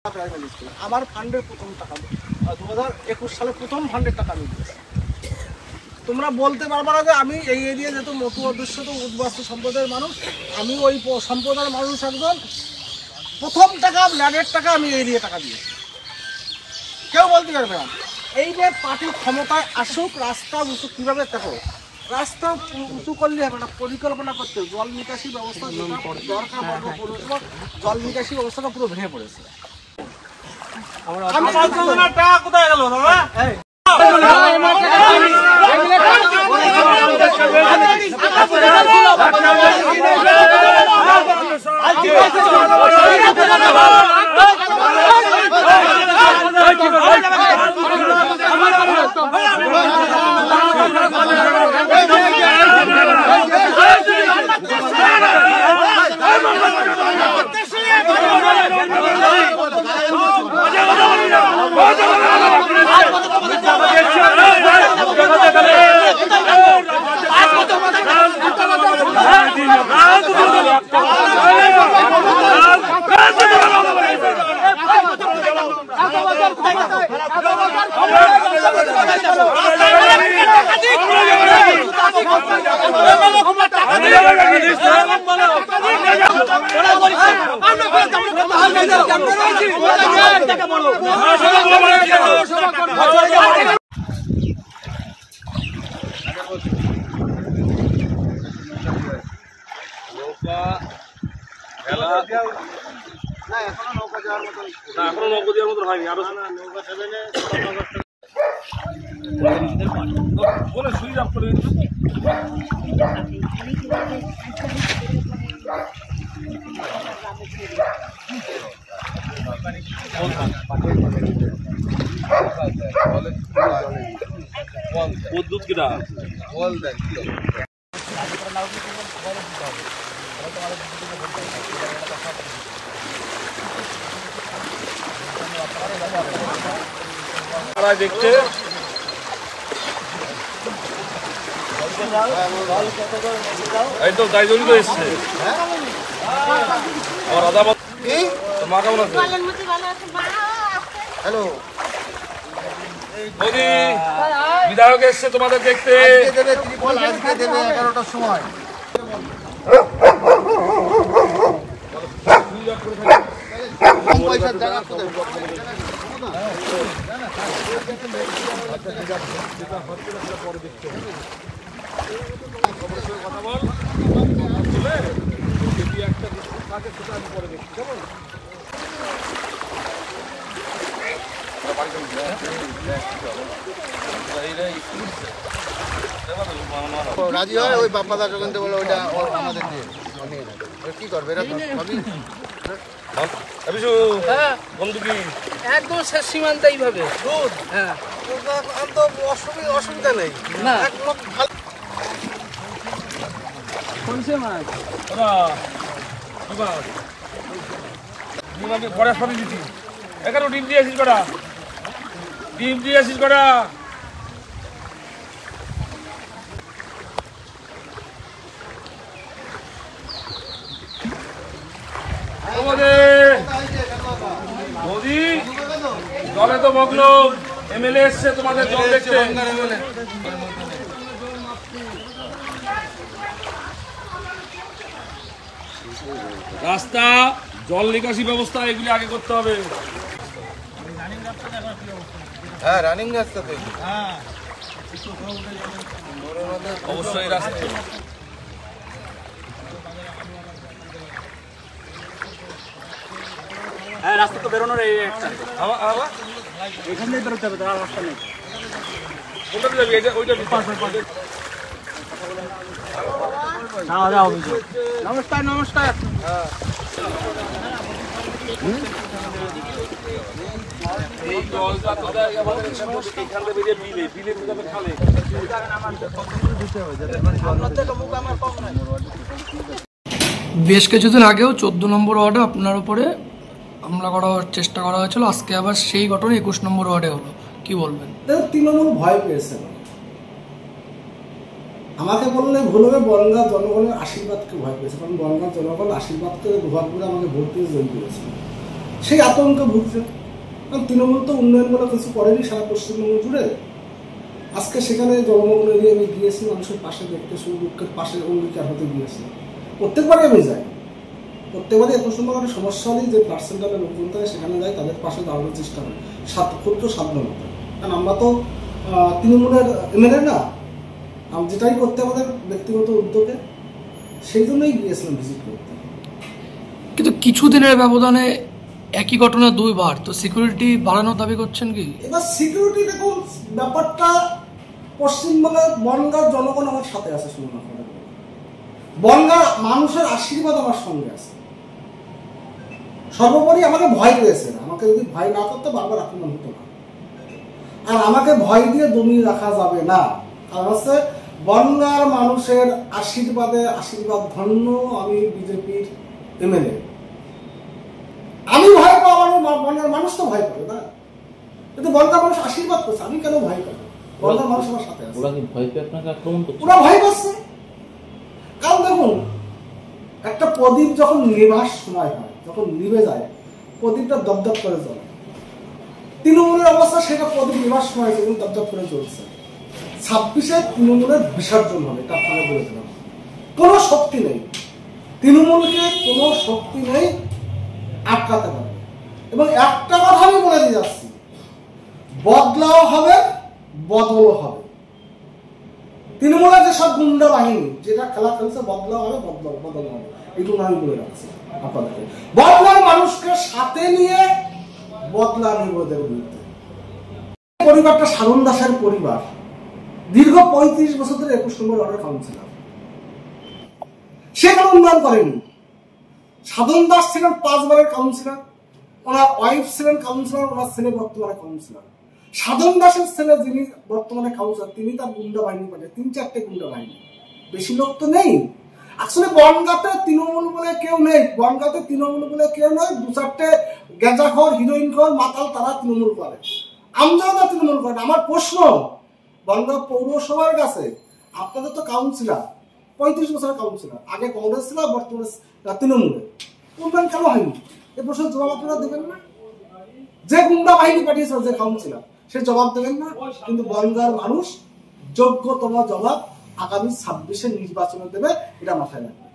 Primary school আমার ফান্ডের প্রথম টাকা 2021 সালে প্রথম ফান্ডের টাকা আমি দিয়েছি। তোমরা বলতে পারবা না যে আমি এই এরিয়া যেহেতু মতু অধ্যুষিত উদ্বাস্তু সম্প্রদায়ের মানুষ, আমি ওই সম্প্রদায়ের মানুষ একজন প্রথম টাকা ল্যাডের টাকা আমি এই এরিয়া টাকা দিয়েছি। কেউ বলতে পারবে না। এই যে পার্টি ক্ষমতায় আসুক, রাস্তা উঁচু কীভাবে দেখো, রাস্তা উঁচু করলে হবে না, পরিকল্পনা করতে জল নিকাশি ব্যবস্থা দরকার জল নিকাশি ব্যবস্থাটা পুরো ভেঙে পড়েছে। টাকা কোথায় গেল দাদা? বিদ্যুৎ কিনা দেখছে এই তো তাই জন্য তো এসছে। মা কেমন আছে? হ্যালো, বিধায়ক এসছে তোমাদের দেখতে। দেবে ত্রিপল আজকে দেবে 11টার সময়। কম পয়সার জায়গা কোথায়? কথা বল একটা থাকে সেটা আমি পরে দেখছি কেমন। রাজি হয় ওই বাপ্পাদা যখন বলে ওইটা আমাদের দিয়ে কি করবে এরা সবই বন্ধু কি একদম শেষ সীমান্ত এইভাবে দুধ। হ্যাঁ, অসুবিধা নেই না ঘরে সবই দিচ্ছি। এখানে ডিম দিয়ে আসিস করা, ডিম দিয়ে আসিস করা। মোদি জলে তো মগ্ন, এমএলএ এসছে তোমাদের জল দেখতে। রাস্তা, জল নিকাশি ব্যবস্থা এগুলি আগে করতে হবে। হ্যাঁ, রানিং রাস্তা তো অবশ্যই রাস্তা হ্যাঁ, রাস্তা তো বেরোনোর এই একটা এখান থেকে বেরোতে হবে, তার রাস্তা নেই। কোনটা যাবি? এটা ওইটা নমস্কার নমস্কার। এই জলটা কোথায় আমাদের এখান থেকে বেরিয়ে বিলে বিলে যাবে খালে। বেশ কিছুদিন আগেও 14 নম্বর ওয়ার্ডে আপনার উপরে হামলা করার চেষ্টা করা হয়েছিল, আজকে আবার সেই ঘটনা 21 নম্বর ওয়ার্ডে হলো, কি বলবেন? তৃণমূল ভয় পেয়েছে না, আমাকে বললে ভুল হবে, বনগাঁ জনগণের আশীর্বাদকে ভয় পেয়েছে, কারণ বনগাঁ জনগণ আশীর্বাদকে ভর করে আমাকে ভোট দিয়ে জয়ী করেছে। সেই আতঙ্কে ভুগছে। কারণ তৃণমূল তো উন্নয়ন বলে কিছু করেনি সারা পশ্চিমবঙ্গ জুড়ে। আজকে সেখানে জলমগ্ন এরিয়া আমি গিয়েছি, মানুষের পাশে দেখতে, সুখ দুঃখের পাশে অঙ্গীকার হতে গিয়েছি। প্রত্যেকবারই আমি যাই, প্রত্যেকবারই এত সময় একটা সমস্যা হলেই যে পার্সেন্টালে লোকজন থাকে সেখানে যাই, তাদের পাশে দাঁড়ানোর চেষ্টা করি ক্ষুদ্র সাধ্যমতো। কারণ আমরা তো তৃণমূলের এমএলএ না, যেটাই করতে আমাদের ব্যক্তিগত উদ্যোগে, সেই জন্যই গিয়েছিলাম ভিজিট করতে। কিন্তু কিছুদিনের ব্যবধানে একই ঘটনা দুইবার, তো সিকিউরিটি বাড়ানোর দাবি করছেন কি? এবার সিকিউরিটি দেখুন, ব্যাপারটা পশ্চিমবঙ্গের বনগাঁর জনগণ আমার সাথে আছে, শুনুন আপনারা, বনগাঁর মানুষের আশীর্বাদ আমার সঙ্গে আছে। সর্বোপরি আমাকে ভয় পেয়েছে, আমাকে যদি ভয় না করতে বারবার আক্রমণ হতো না। আর আমাকে ভয় দিয়ে দমিয়ে রাখা যাবে না, কারণ হচ্ছে বনগাঁর মানুষের আশীর্বাদ ধন্য আমি বিজেপির এমএলএ। আমি ভয় পাবো, আমার বনগাঁর মানুষ তো ভয় পাবে না, কিন্তু বনগাঁর মানুষ আশীর্বাদ করছে, আমি কেন ভয় পাবো? বনগাঁর মানুষ আমার সাথে আছে। ওরা কি ভয় পেয়ে আপনাকে আক্রমণ করছে? ওরা ভয় পাচ্ছে, কারণ দেখুন একটা প্রদীপ যখন নেভার সময় হয়, যখন নিভে যায় প্রদীপটা দপদপ করে জ্বলে। তৃণমূলের অবস্থা সেটা প্রদীপ নেভার সময় যখন দপদপ করে জ্বলছে। 26-এ তৃণমূলের বিসর্জন হবে, এটা আপনারা বলে দিলাম। কোনো শক্তি নেই, তৃণমূলকে কোনো শক্তি নেই আটকাতে পারবে। এবং একটা কথা আমি বলে দিয়ে যাচ্ছি, বদলাও হবে, বদলও হবে। তৃণমূলের যেসব গুন্ডা বাহিনী যেটা খেলা খেলছে, বদলাও হবে, বদল হবে, এইটুকু আমি বলে রাখছি আপনাদেরকে। বদলার মানুষকে সাথে নিয়ে বদলা নির্বোধের বিরুদ্ধে। পরিবারটা সাধন দাসের পরিবার, দীর্ঘ 35 বছর ধরে 21 নম্বর ওয়ার্ডের কাউন্সিলর, সে কোনো উন্নয়ন করেনি। সাধন দাস ছিলেন 5 বারের কাউন্সিলর, ওনার ওয়াইফ ছিলেন কাউন্সিলর, ওনার ছেলে বর্তমানে কাউন্সিলর। সাধন দাসের ছেলে যিনি বর্তমানে কাউন্সিলর, তিনি তার গুন্ডা বাহিনী পাঠিয়ে 3-4টে গুন্ডা বাহিনী, বেশি লোক তো নেই। আসলে বনগাঁতে তৃণমূল বলে কেউ নেই, বনগাঁতে তৃণমূল বলে কেউ নয়। 2-4টে গেঁজাখোর, হিরোইনখোর, মাতাল, তারা তৃণমূল করে, আমজনতা তৃণমূল করে। আমার প্রশ্ন বনগাঁ পৌরসভার কাছে, আপনাদের তো কাউন্সিলর 35 বছরের কাউন্সিলর, আগে কংগ্রেস ছিল, বর্তমানে তৃণমূলে, উন্নয়ন কেন হয়নি? এ প্রশ্নের জবাব আপনারা দেবেন না? যে গুন্ডা বাহিনী পাঠিয়েছে যে কাউন্সিলর, সে জবাব দেবেন না? কিন্তু বনগাঁর মানুষ যোগ্যতম জবাব আগামী 26-এর নির্বাচনে দেবে, এটা মাথায় রাখবে।